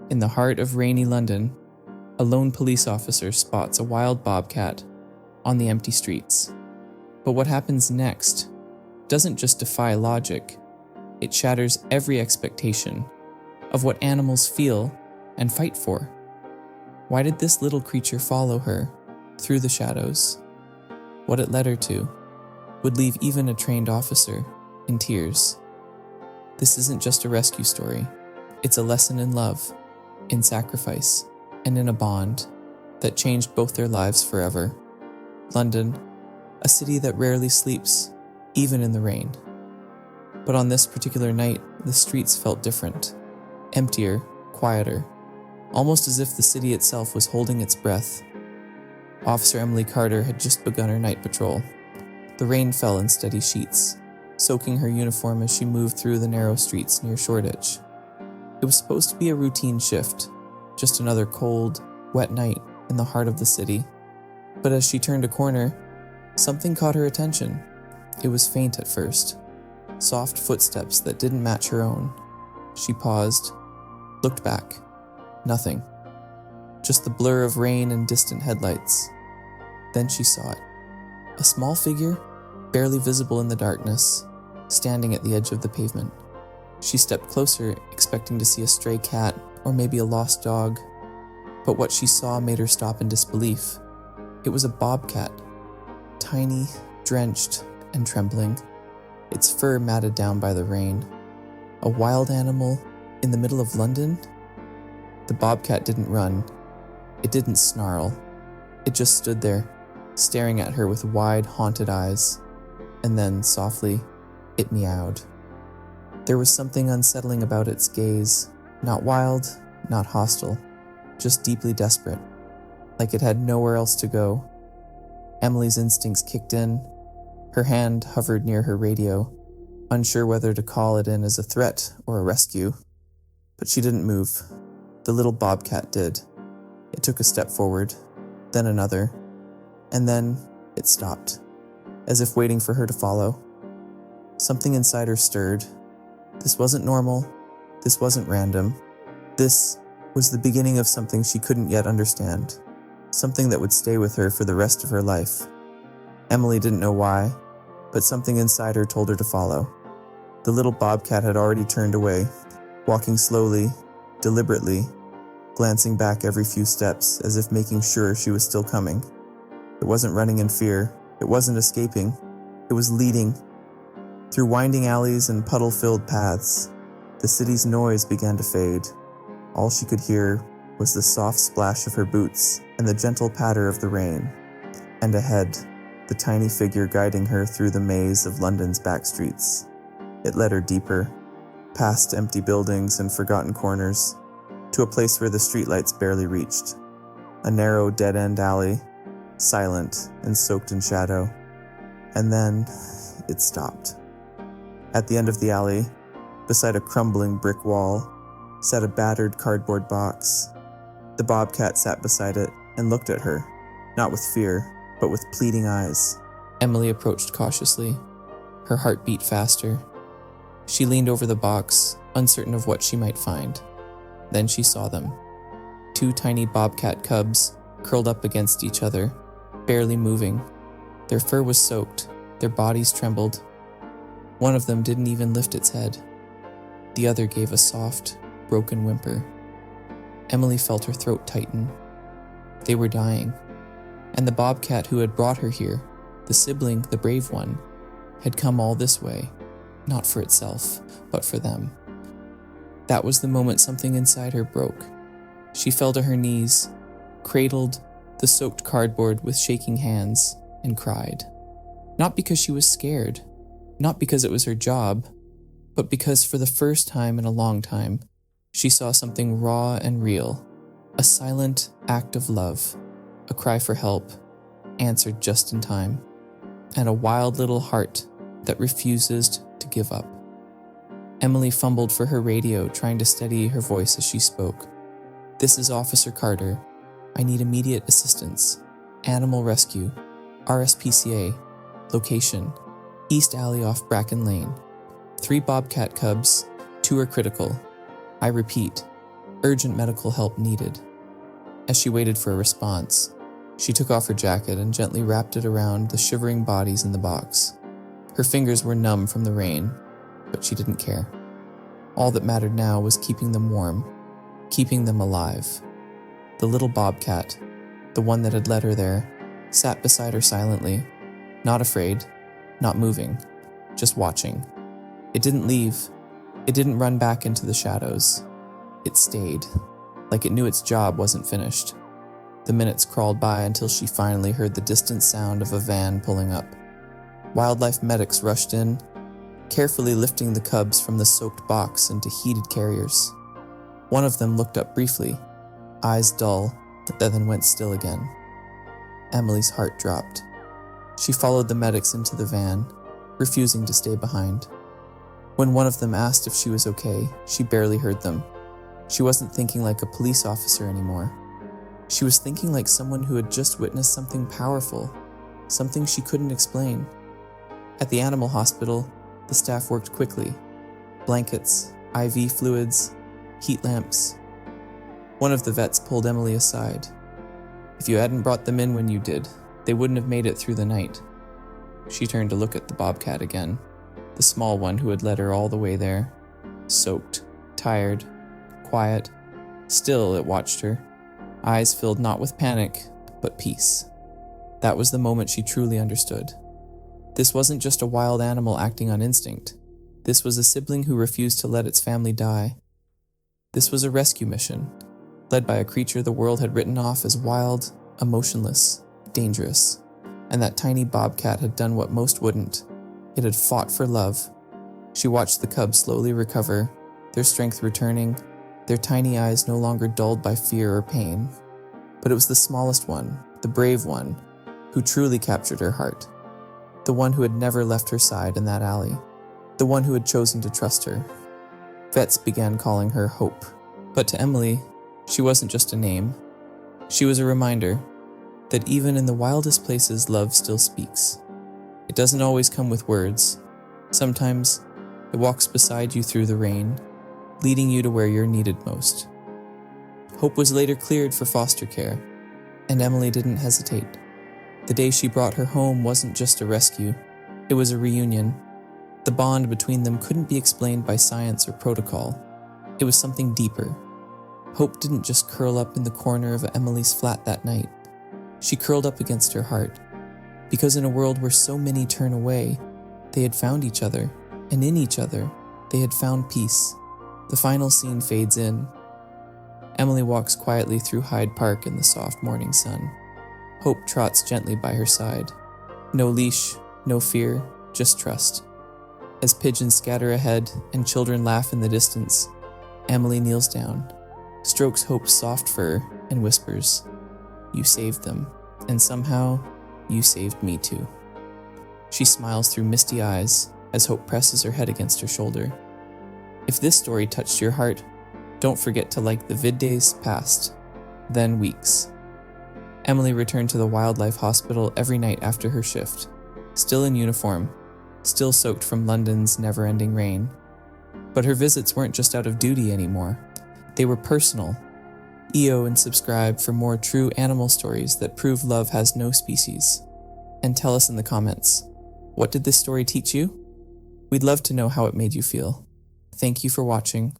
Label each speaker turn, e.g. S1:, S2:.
S1: In the heart of rainy London, a lone police officer spots a wild bobcat on the empty streets. But what happens next doesn't just defy logic, it shatters every expectation of what animals feel and fight for. Why did this little creature follow her through the shadows? What it led her to would leave even a trained officer in tears. This isn't just a rescue story. It's a lesson in love, in sacrifice, and in a bond that changed both their lives forever. London, a city that rarely sleeps, even in the rain. But on this particular night, the streets felt different, emptier, quieter, almost as if the city itself was holding its breath. Officer Emily Carter had just begun her night patrol. The rain fell in steady sheets, soaking her uniform as she moved through the narrow streets near Shoreditch. It was supposed to be a routine shift, just another cold, wet night in the heart of the city. But as she turned a corner, something caught her attention. It was faint at first, soft footsteps that didn't match her own. She paused, looked back. Nothing. Just the blur of rain and distant headlights. Then she saw it. A small figure, barely visible in the darkness, standing at the edge of the pavement. She stepped closer, expecting to see a stray cat or maybe a lost dog. But what she saw made her stop in disbelief. It was a bobcat, tiny, drenched, and trembling, its fur matted down by the rain. A wild animal in the middle of London? The bobcat didn't run. It didn't snarl. It just stood there, staring at her with wide, haunted eyes. And then, softly, it meowed. There was something unsettling about its gaze, not wild, not hostile, just deeply desperate, like it had nowhere else to go. Emily's instincts kicked in. Her hand hovered near her radio, unsure whether to call it in as a threat or a rescue. But she didn't move. The little bobcat did. It took a step forward, then another, and then it stopped, as if waiting for her to follow. Something inside her stirred. This wasn't normal. This wasn't random. This was the beginning of something she couldn't yet understand, something that would stay with her for the rest of her life. Emily didn't know why, but something inside her told her to follow. The little bobcat had already turned away, walking slowly, deliberately, glancing back every few steps as if making sure she was still coming. It wasn't running in fear. It wasn't escaping. It was leading. Through winding alleys and puddle-filled paths, the city's noise began to fade. All she could hear was the soft splash of her boots and the gentle patter of the rain. And ahead, the tiny figure guiding her through the maze of London's backstreets. It led her deeper, past empty buildings and forgotten corners, to a place where the streetlights barely reached. A narrow, dead-end alley, silent and soaked in shadow. And then it stopped. At the end of the alley, beside a crumbling brick wall, sat a battered cardboard box. The bobcat sat beside it and looked at her, not with fear, but with pleading eyes. Emily approached cautiously. Her heart beat faster. She leaned over the box, uncertain of what she might find. Then she saw them. 2 tiny bobcat cubs curled up against each other, barely moving. Their fur was soaked, their bodies trembled. One of them didn't even lift its head. The other gave a soft, broken whimper. Emily felt her throat tighten. They were dying. And the bobcat who had brought her here, the sibling, the brave one, had come all this way, not for itself, but for them. That was the moment something inside her broke. She fell to her knees, cradled the soaked cardboard with shaking hands, and cried. Not because she was scared, not because it was her job, but because for the first time in a long time, she saw something raw and real, a silent act of love, a cry for help, answered just in time, and a wild little heart that refuses to give up. Emily fumbled for her radio, trying to steady her voice as she spoke. "This is Officer Carter. I need immediate assistance. Animal rescue. RSPCA. Location. East Alley off Bracken Lane. 3 bobcat cubs. 2 are critical. I repeat, Urgent medical help needed. As she waited for a response, she took off her jacket and gently wrapped it around the shivering bodies in the box. Her fingers were numb from the rain, but she didn't care. All that mattered now was keeping them warm, keeping them alive. The little Bobcat, the one that had led her there, sat beside her silently, not afraid, not moving, just watching. It didn't leave. It didn't run back into the shadows. It stayed, like it knew its job wasn't finished. The minutes crawled by until she finally heard the distant sound of a van pulling up. Wildlife medics rushed in, carefully lifting the cubs from the soaked box into heated carriers. One of them looked up briefly, eyes dull, then went still again. Emily's heart dropped. She followed the medics into the van, refusing to stay behind. When one of them asked if she was okay, she barely heard them. She wasn't thinking like a police officer anymore. She was thinking like someone who had just witnessed something powerful, something she couldn't explain. At the animal hospital, the staff worked quickly. Blankets, IV fluids, heat lamps. One of the vets pulled Emily aside. If you hadn't brought them in when you did, they wouldn't have made it through the night. She turned to look at the Bobcat again, the small one who had led her all the way there. Soaked, tired, quiet. Still, it watched her, eyes filled not with panic, but peace. That was the moment she truly understood. This wasn't just a wild animal acting on instinct. This was a sibling who refused to let its family die. This was a rescue mission, led by a creature the world had written off as wild, emotionless, dangerous. And that tiny Bobcat had done what most wouldn't. It had fought for love. She watched the cubs slowly recover, their strength returning, their tiny eyes no longer dulled by fear or pain. But it was the smallest one, the brave one, who truly captured her heart. The one who had never left her side in that alley. The one who had chosen to trust her. Vets began calling her Hope. But to Emily, she wasn't just a name. She was a reminder that even in the wildest places, love still speaks. It doesn't always come with words. Sometimes it walks beside you through the rain, leading you to where you're needed most. Hope was later cleared for foster care, and Emily didn't hesitate. The day she brought her home wasn't just a rescue, it was a reunion. The bond between them couldn't be explained by science or protocol. It was something deeper. Hope didn't just curl up in the corner of Emily's flat that night. She curled up against her heart, because in a world where so many turn away, they had found each other, and in each other, they had found peace. The final scene fades in. Emily walks quietly through Hyde Park in the soft morning sun. Hope trots gently by her side. No leash, no fear, just trust. As pigeons scatter ahead and children laugh in the distance, Emily kneels down, strokes Hope's soft fur, and whispers, "You saved them, and somehow, you saved me too." She smiles through misty eyes as Hope presses her head against her shoulder. If this story touched your heart, don't forget to like the vid days past, then weeks. Emily returned to the wildlife hospital every night after her shift, still in uniform, still soaked from London's never-ending rain. But her visits weren't just out of duty anymore. They were personal. EO and subscribe for more true animal stories that prove love has no species. And tell us in the comments, what did this story teach you? We'd love to know how it made you feel. Thank you for watching.